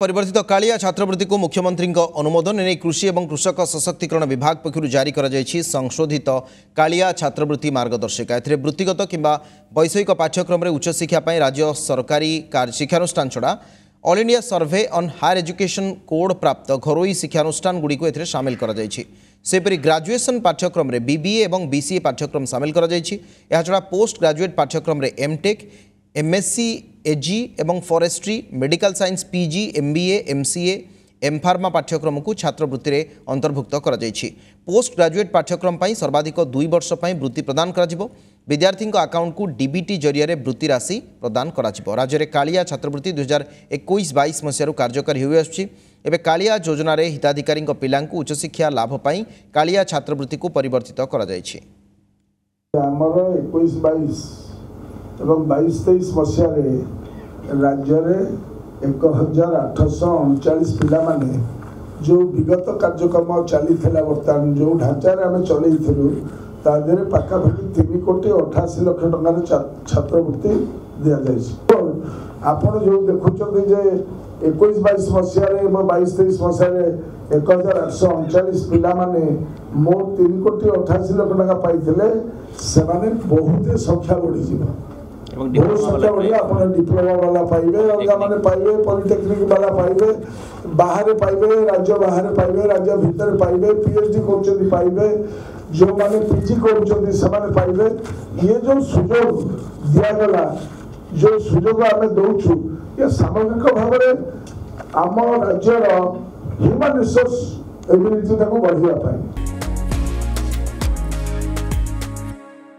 परिवर्तित कालिया छात्रवृत्ति को मुख्यमंत्री अनुमोदन ने कृषि और कृषक सशक्तिकरण विभाग पक्षर जारी संशोधित कालिया छात्रवृत्ति मार्गदर्शिका वृत्तिगत किंबा वैषयिक पाठ्यक्रम उच्चशिक्षा राज्य सरकारी शिक्षानुष्ठान छड़ा all India survey on higher education code प्राप्त घरोई शिक्षानुष्ठान गुड़ी को सामिल सेपरी ग्रेजुएशन पाठ्यक्रम बीबीए और बीसीए पाठ्यक्रम सामिल छड़ा पोस्ट ग्रेजुएट पाठ्यक्रम एमटेक एमएससी एजी एवं forestry medical science PG MBA MCA MPharma पाठ्यक्रम को छात्रवृत्ति रे अंतर्भुक्त करा जायछि। पोस्ट ग्रेजुएट पाठ्यक्रम पई सर्वाधिक 2 वर्ष पई वृत्ति प्रदान करा विद्यार्थी अकाउंट को डीबीटी जरिया वृत्ति राशि प्रदान करा राज्य में कालिया छात्रवृत्ति 2021-22 मसीह कार्यकारी हो एवं कालिया योजना रे हिताधिकारी पिलांकु उच्चशिक्षा लाभ पई कालिया छात्रवृत्ति को परिवर्तित करा जायछि। एवं 22-23 मसीह राज्य में 1839 पिला माने जो विगत कार्यक्रम चली बर्तमान जो ढांचा आम चलू तादे पाखापाखि 3 कोटी 88 लाख टकर छात्रवृत्ति दि जाए। आपड़ जो देखुं जे 21-22 मसीह 22-23 मसीह 1839 पिला माने मोट 3 कोटी 88 लाख टका पाइले से बहुत संख्या बढ़ी बहुत संख्या बढ़िया आप डिप्लोमा वाला पाइबे अलग मैंने पाइबे पॉलिटेक्निक वाला पाइबे बाहर पाइबे राज्य बाहर पाइबे राज्य भितर पाइबे पीएचडी कर पाइबे जो माने पीजी कर पाइबे। ये जो सुजोग दिगला जो सुजोग आम दौचु ये सामूहिक भाव में आम राज्यर ह्यूमन रिसोर्स एबिलिटी बढ़ाई।